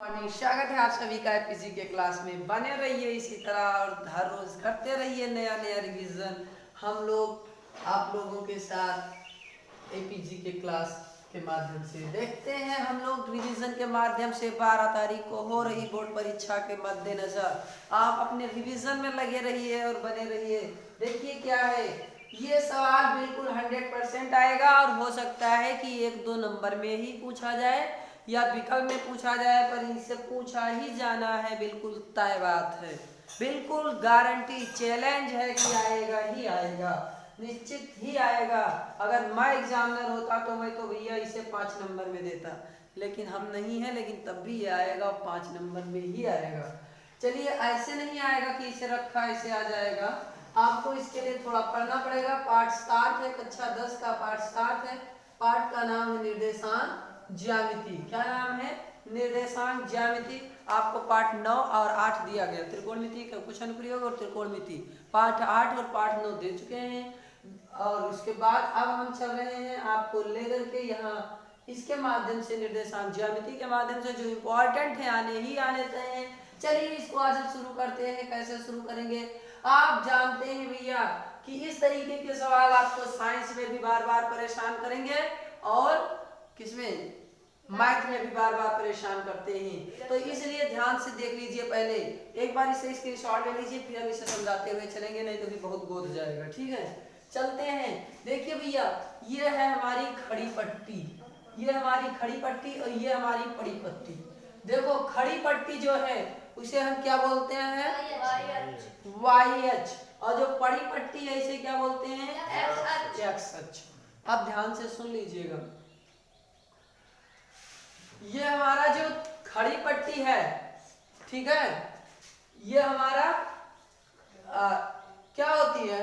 Morning, स्वागत है आप सभी का एपीजी के क्लास में। बने रहिए इसी तरह और हर रोज करते रहिए नया नया रिवीजन। हम लोग आप लोगों के साथ एपीजी के क्लास के माध्यम से देखते हैं। हम लोग रिवीजन के माध्यम से 12 तारीख को हो रही बोर्ड परीक्षा के मद्देनजर आप अपने रिवीजन में लगे रहिए और बने रहिए। देखिए क्या है, ये सवाल बिल्कुल 100% आएगा और हो सकता है कि 1-2 नंबर में ही पूछा जाए या विकल्प में पूछा जाए, पर इनसे पूछा ही जाना है, बिल्कुल तय बात है, बिल्कुल गारंटी चैलेंज है कि आएगा ही आएगा, निश्चित ही आएगा। अगर मैं एग्जामिनर होता तो मैं तो भैया इसे 5 नंबर में देता, लेकिन हम नहीं है, लेकिन तब भी ये आएगा 5 नंबर में ही आएगा। चलिए, ऐसे नहीं आएगा कि इसे रखा ऐसे आ जाएगा। आपको इसके लिए थोड़ा पढ़ना पड़ेगा। पाठ 7 है, कक्षा 10 का पाठ 7 है। पाठ का नाम है निर्देशांक ज्यामिति। क्या नाम है? निर्देशांक ज्यामिति। आपको पाठ 9 और 8 दिया गया, त्रिकोणमिति का कुछ अनुप्रयोग और त्रिकोणमिति। पाठ 8 और पाठ 9 दे चुके हैं। और उसके बाद अब हम चल रहे हैं आपको लेकर के यहाँ इसके माध्यम से, निर्देशांक ज्यामिति के माध्यम से जो इम्पोर्टेंट है आने ही आने चाहिए। चलिए इसको आज हम शुरू करते हैं। कैसे शुरू करेंगे? आप जानते हैं भैया कि इस तरीके के सवाल आपको साइंस में भी बार बार परेशान करेंगे और किसमें, मैथ में भी बार बार परेशान करते हैं। तो इसलिए ध्यान से देख लीजिए। पहले एक बार इसे स्क्रीनशॉट ले लीजिए, फिर हम इसे समझाते हुए चलेंगे, नहीं तो भी बहुत गोद जाएगा। ठीक है, चलते हैं। देखिए भैया, ये है हमारी खड़ी पट्टी, ये हमारी खड़ी पट्टी और ये हमारी पड़ी पट्टी। देखो, खड़ी पट्टी जो है उसे हम क्या बोलते हैं? Y H. और जो पड़ी पट्टी है इसे क्या बोलते हैं? X H. अब ध्यान से सुन लीजिएगा, ये हमारा जो खड़ी पट्टी है, ठीक है, ये हमारा क्या होती है?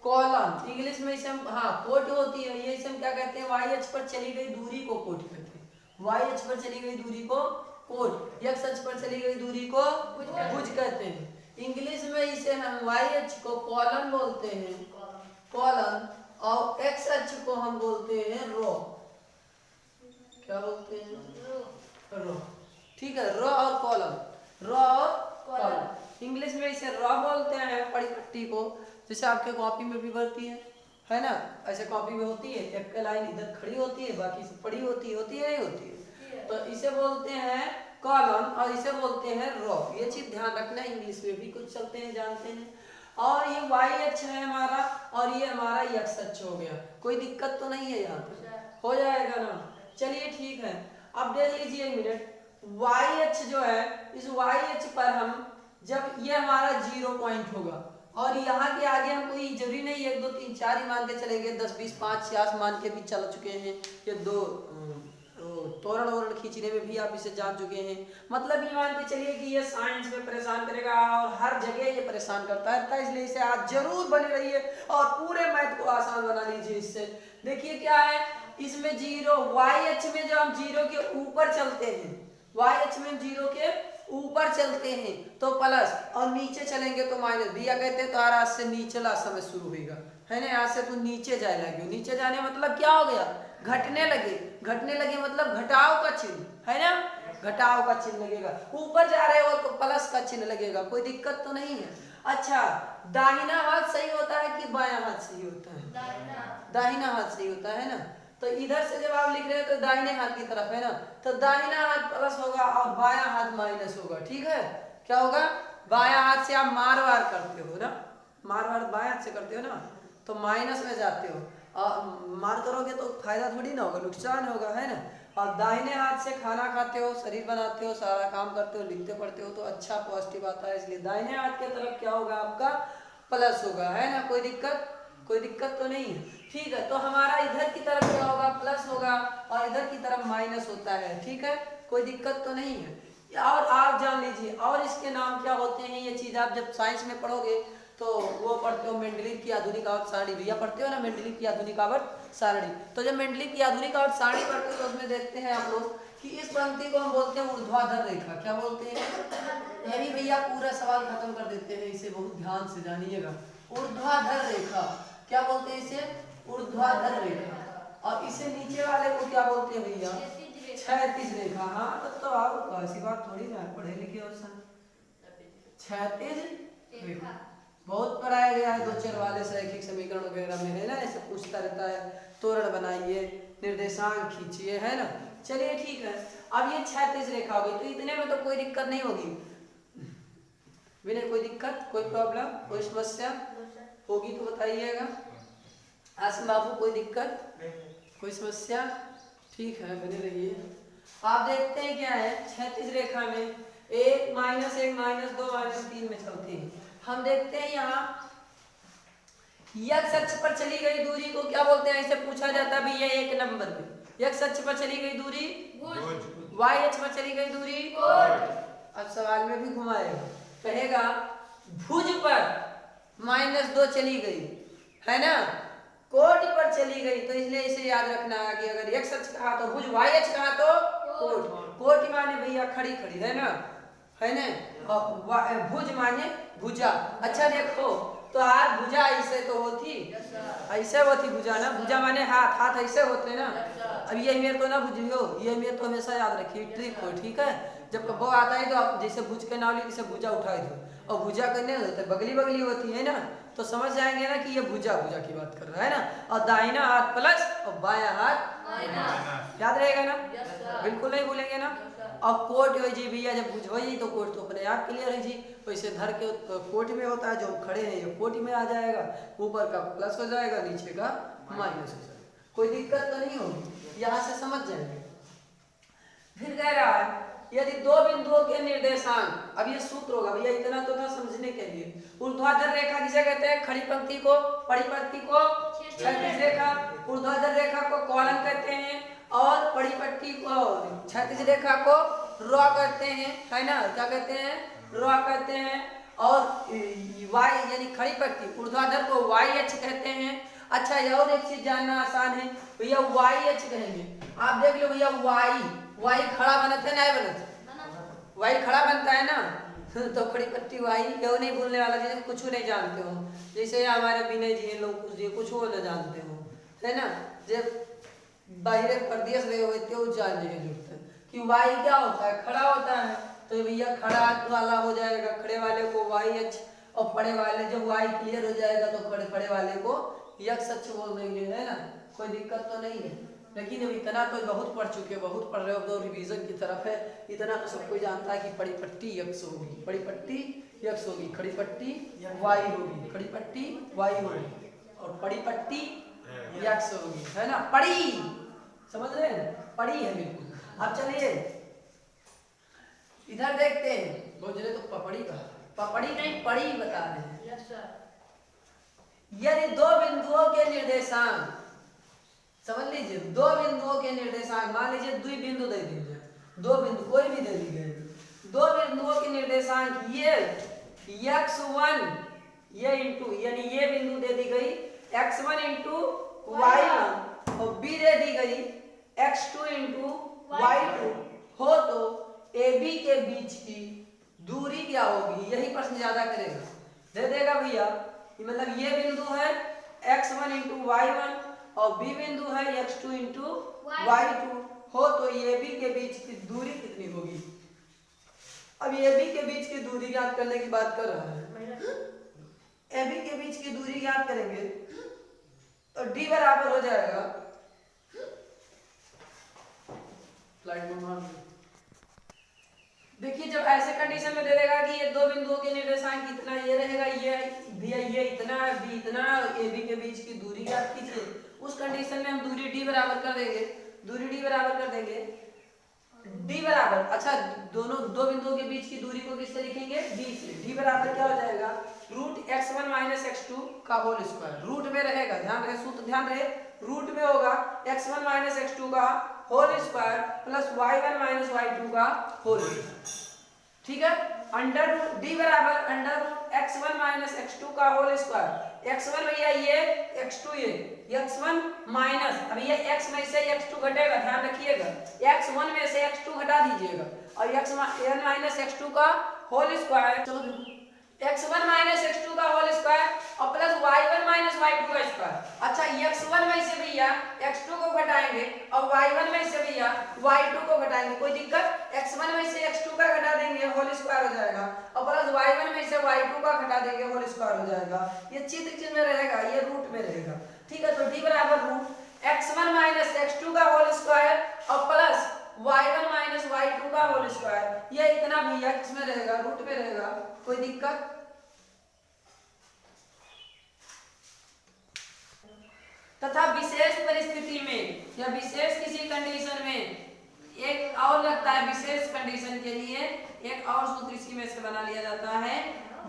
कॉलम। इंग्लिश में इसे हम कोट होती है। ये इसे हम क्या कहते हैं? वाई एच पर चली गई दूरी को कोट कहते हैं। वाई एच पर चली गई दूरी को कोट, एक्स एच पर चली गई दूरी को भुज कहते हैं। इंग्लिश में इसे हम वाई एच को कॉलम बोलते हैं, कॉलम, और एक्स एच को हम बोलते हैं रो। क्या बोलते हैं? रो। ठीक है, रो और कॉलम, रो और कॉलम। इंग्लिश में इसे रो बोलते हैं पड़ी पट्टी को, जैसे आपके कॉपी में भी बनती है ना, ऐसे कॉपी में होती है, एक लाइन इधर खड़ी होती है, बाकी सब पड़ी होती है नहीं होती है, तो इसे बोलते हैं कॉलम और इसे बोलते हैं रो। ये चीज ध्यान रखना, इंग्लिश में भी कुछ चलते हैं, जानते हैं। और ये वाई एच है हमारा और ये हमारा एक्स एच हो गया। कोई दिक्कत तो नहीं है? यहाँ पे हो जाएगा ना? चलिए ठीक है, अब देख लीजिए एक मिनट। वाई एच जो है, इस वाई एच पर हम जब ये हमारा 0 पॉइंट होगा और यहाँ के आगे हम कोई जरूरी नहीं 1 2 3 4 ही मान के चलेंगे, 10 20 5 6 मान के भी चल चुके हैं। ये 2 तोरण वोरण खींचने में भी आप इसे जान चुके हैं। मतलब ये मान के चलिए कि ये साइंस में परेशान करेगा और हर जगह ये परेशान करता है, इसलिए इसे आज जरूर बने रहिए और पूरे मैथ को आसान बना लीजिए इससे। देखिए क्या है इसमें 0, वाई एच में जब हम 0 के ऊपर चलते हैं, वाई एच में 0 के ऊपर चलते हैं तो प्लस, और नीचे चलेंगे तो माइनस। भैया कहते हैं तो आज से नीचला समय शुरू होगा, है ना, यहाँ से तू नीचे जाए लगे। नीचे जाने मतलब क्या हो गया? घटने लगे। घटने लगे मतलब घटाव का चिन्ह, है ना, घटाव का चिन्ह लगेगा। ऊपर जा रहे हो तो प्लस का चिन्ह लगेगा। कोई दिक्कत तो नहीं है? अच्छा, दाहिना हाथ सही होता है कि बायां हाथ सही होता है? दाहिना हाथ सही होता है ना। तो इधर से जब आप लिख रहे हैं तो दाहिने हाथ की तरफ है ना, तो दाहिना हाथ प्लस होगा और बायां हाथ माइनस होगा। ठीक है, क्या होगा? बायां हाथ से आप मार वार करते हो ना, मार वार बायां हाथ से करते हो ना, तो माइनस में जाते हो, और मार करोगे तो फायदा थोड़ी ना होगा, नुकसान होगा, है ना। और दाहिने हाथ से खाना खाते हो, शरीर बनाते हो, सारा काम करते हो, लिखते पढ़ते हो, तो अच्छा पॉजिटिव आता है, इसलिए दाहिने हाथ की तरफ क्या होगा? आपका प्लस होगा, है ना। कोई दिक्कत? कोई दिक्कत तो नहीं है? ठीक है, तो हमारा इधर की तरफ क्या होगा? प्लस होगा और इधर की तरफ माइनस होता है। ठीक है, कोई दिक्कत तो नहीं है? और आप जान लीजिए, और इसके नाम क्या होते हैं, ये चीज आप जब साइंस में पढ़ोगे तो वो पढ़ते हो मेंडलीव की आधुनिक आवर्त सारणी। भैया पढ़ते हो ना मेंडलीव की आधुनिक आवर्त सारणी। तो जब मेंडलीव की आधुनिक आवर्त सारणी पढ़ते हो तो उसमें देखते हैं आप लोग कि इस पंक्ति को हम बोलते हैं ऊर्ध्वाधर रेखा। क्या बोलते हैं? ये भी भैया पूरा सवाल खत्म कर देते हैं, इसे बहुत ध्यान से जानिएगा। ऊर्ध्वाधर रेखा क्या बोलते हैं? इसे ऊर्ध्वाधर रेखा। और इसे नीचे वाले को क्या बोलते हैं भैया? क्षैतिज रेखा। हाँ तो आप ऐसी बात थोड़ी ना पढ़े लिखे हो सन। क्षैतिज रेखा बहुत पढ़ाया गया है, दो चर वाले रैखिक समीकरण वगैरह में है ना, ऐसे पूछता रहता है। तोरण बनाइए, निर्देशांक खींचिए, है ना। चलिए ठीक है, अब ये क्षैतिज रेखा होगी तो इतने में तो कोई दिक्कत नहीं होगी, बिना कोई दिक्कत, कोई प्रॉब्लम, कोई समस्या होगी तो बताइएगा। आसिम बाबू कोई दिक्कत, कोई समस्या? ठीक है, बने रहिए। आप देखते हैं क्या है क्षैतिज रेखा में 1 -1 -2 -3 में चलती है। हम देखते हैं यहाँ x अक्ष पर चली गई दूरी को क्या बोलते हैं, इसे पूछा जाता है भैया 1 नंबर में। x अक्ष पर चली गई दूरी y अक्ष पर चली गई दूरी। अब सवाल में भी घुमाएगा, कहेगा भुज पर -2 चली गई है ना, कोट पर चली गई, तो इसलिए इसे याद रखना है कि अगर x अक्ष कहा तो भुज, y अक्ष कहा तो कोट। कोट माने भैया खड़ी खड़ी, है ना, है ना, और भुज माने भुजा। अच्छा देखो तो यार भुजा ऐसे तो होती, ऐसे होती भुजा ना, भुजा माने हाथ, हाथ ऐसे होते ना। अब ये मेरे तो ना भुजियो, ये मेरे तो हमेशा याद रखिए, ट्रिक हो, ठीक है। जब वो आता है तो आप जैसे भुज के नाम जैसे भुजा उठा दो, और भुजा करने होते बगली बगली होती है ना, तो समझ जाएंगे ना कि ये भुजा भुजा की बात कर रहा है ना। और दाहिना हाथ प्लस और बायां हाथ, याद रहेगा ना, बिल्कुल नहीं भूलेंगे ना। और कोट हो जी भैया, जब भुज हो जी तो कोट तो अपने आप क्लियर है जी, वैसे धर के कोट में होता है, जो खड़े हैं ये कोट में आ जाएगा, ऊपर का प्लस हो जाएगा, नीचे का माइनस हो जाएगा, कोई दिक्कत तो नहीं होगी, यहाँ से समझ जाएंगे। फिर कह रहा है यदि दो बिंदुओं के निर्देशांक, अब ये सूत्र होगा भैया, इतना तो था समझने के लिए। ऊर्ध्वाधर रेखा किसे कहते हैं, खड़ी पंक्ति को, परिपंक्ति को क्षैतिज रेखा, ऊर्ध्वाधर रेखा को कॉलम कहते हैं, और परिपट्टी को, क्षैतिज रेखा को रॉ कहते हैं, है ना, क्या कहते हैं, रॉ कहते हैं। और वाई यानी खड़ी पट्टी, ऊर्ध्वाधर को वाई अक्ष कहते हैं। अच्छा ये और एक चीज जानना आसान है भैया, वाई अक्ष कहेंगे, आप देख लो भैया, वाई खड़ा बनता है ना, बनता वाई खड़ा बनता है ना, तो खड़ी पट्टी वाई, ये नहीं भूलने वाला, जैसे कुछ नहीं जानते हो, जैसे हमारे विनय जी लोग कुछ वो न जानते हो, है ना, जब बाहर प्रदेश रहे हुए तो जानने की जरूरत है कि वाई क्या होता है, खड़ा होता है, तो भैया खड़ा वाला हो जाएगा, खड़े वाले को वाई अक्ष, और पड़े वाले जब वाई क्लियर हो जाएगा तो खड़े वाले को यक्ष अक्ष बोल देंगे, है ना, कोई दिक्कत तो नहीं है। लेकिन अब इतना तो बहुत पढ़ चुके, बहुत पढ़ रहे हो तो रिवीजन की तरफ है, इतना तो सब कोई जानता है कि परिपट्टी यक्ष होगी, परिपट्टी यक्ष होगी, खड़ी पट्टी वाई होगी, खड़ी पट्टी वाई होगी, और परिपट्टी यक्ष होगी, है ना, पड़ी, समझ रहे हैं, पड़ी है बिल्कुल। अब चलिए इधर देखते हैं, बहुत जगह तो पपड़ी कहा, पपड़ी नहीं पड़ी बता रहे हैं। यदि दो बिंदुओं के निर्देशांक, समझ लीजिए, दो बिंदुओं के निर्देशांक, मान लीजिए दुई बिंदु दे दीजिए, दो बिंदु कोई भी दे दी गई, दो बिंदुओं के निर्देशांक ये x1 ये इंटू, यानी ये बिंदु दे दी गई x1 इंटू y1 और b दे दी गई x2 इंटू y2 हो, तो AB के बीच की दूरी क्या होगी, यही प्रश्न ज्यादा करेगा, दे देगा भैया, मतलब ये बिंदु है x1 इंटू y1 और b बिंदु है x2 इंटू y2 हो, तो AB के बीच की दूरी कितनी होगी। अब AB के बीच की दूरी ज्ञात करने की बात कर रहा है, AB के बीच की दूरी ज्ञात करेंगे तो D बराबर हो जाएगा, स्लाइड में मार देखिए, जब ऐसे कंडीशन में दे देगा कि ये दो बिंदुओं के निर्देशांक इतना ये रहेगा, ये भैया ये इतना b इतना, AB के बीच की दूरी ज्ञात कीजिए, उस कंडीशन में हम दूरी d बराबर कर देंगे, दूरी d बराबर कर देंगे, d बराबर, अच्छा दोनों दो बिंदुओं के बीच की दूरी को किससे लिखेंगे, d से, d बराबर क्या हो जाएगा, रूट x1 माइनस x2 का होल स्क्वायर, रूट में रहेगा, ध्यान रहे, सूत्र ध्यान रहे, रूट में होगा x1 माइनस x2 का whole square plus y1 minus y2 का होल स्क्वायर, ठीक है, अंडर रूट d बराबर under root x1 minus x2 का होल स्क्वायर, x1 भैया ये x2 ये x1 माइनस, अभी ये x में से x2 घटेगा, ध्यान रखिएगा, x1 में से x2 घटा दीजिएगा, और x माइनस x2 का होल स्क्वायर, चलो x1 माइनस x2 का होल स्क्वायर और प्लस y1 माइनस y2 का स्क्वायर। अच्छा x1 में से भैया x2 को घटाएंगे और y1 में से भैया y2 को घटाएंगे, कोई दिक्कत? x1 में से x2 का घटा देंगे होल स्क्वायर हो जाएगा और प्लस y1 में से y2 का घटा देंगे होल स्क्वायर हो जाएगा। ये चित्र किस में रहेगा? ये रूट में रहेगा। ठीक है, तो d बराबर रूट x1 माइनस x2 का होल स्क्वायर और प्लस y1 माइनस y2 का होल स्क्वायर। ये इतना भैया किसमें रहेगा? रूट में रहेगा। कोई दिक्कत? तथा विशेष परिस्थिति में या विशेष किसी कंडीशन में एक और लगता है, विशेष कंडीशन के लिए एक और सूत्र इसी में से बना लिया जाता है,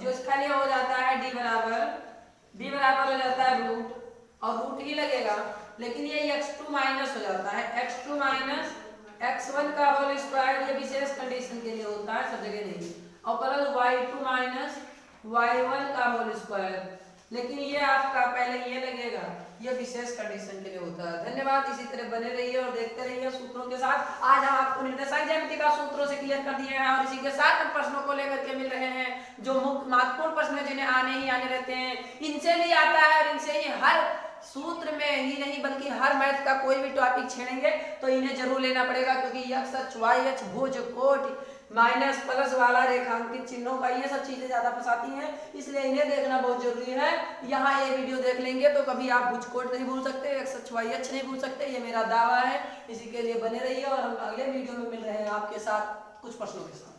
जो इसका लिए हो जाता है d बराबर हो जाता है रूट और रूट ही लगेगा, लेकिन ये x2 माइनस हो जाता है, x2 माइनस x1 का होल स्क्वायर। ये विशेष कंडीशन के लिए होता है, सब जगह नहीं। और प्लस y2 माइनस y1 का होल स्क्वायर, लेकिन ये आपका पहले ये लगेगा, ये विशेष कंडीशन के लिए होता है। धन्यवाद, इसी तरह बने रहिए और देखते रहिए सूत्रों के साथ। आज हम आपको निर्देशांक ज्यामिति का सूत्रों से क्लियर कर दिए हैं और इसी के साथ हम प्रश्नों को लेकर के मिल रहे हैं, जो मुख्य महत्वपूर्ण प्रश्न है जिन्हें आने ही आने रहते हैं, इनसे भी आता है और इनसे ही हर सूत्र में ही नहीं बल्कि हर मैथ का कोई भी टॉपिक छेड़ेंगे तो इन्हें जरूर लेना पड़ेगा, क्योंकि x अक्ष y अक्ष भुज कोट माइनस प्लस वाला रेखांकित चिन्हों का ये सब चीजें ज्यादा फंसाती हैं, इसलिए इन्हें देखना बहुत जरूरी है। यहाँ ये वीडियो देख लेंगे तो कभी आप भुज कोट नहीं भूल सकते, x अक्ष y अक्ष नहीं भूल सकते, ये मेरा दावा है। इसी के लिए बने रहिए और हम अगले वीडियो में मिल रहे हैं आपके साथ कुछ प्रश्नों के साथ।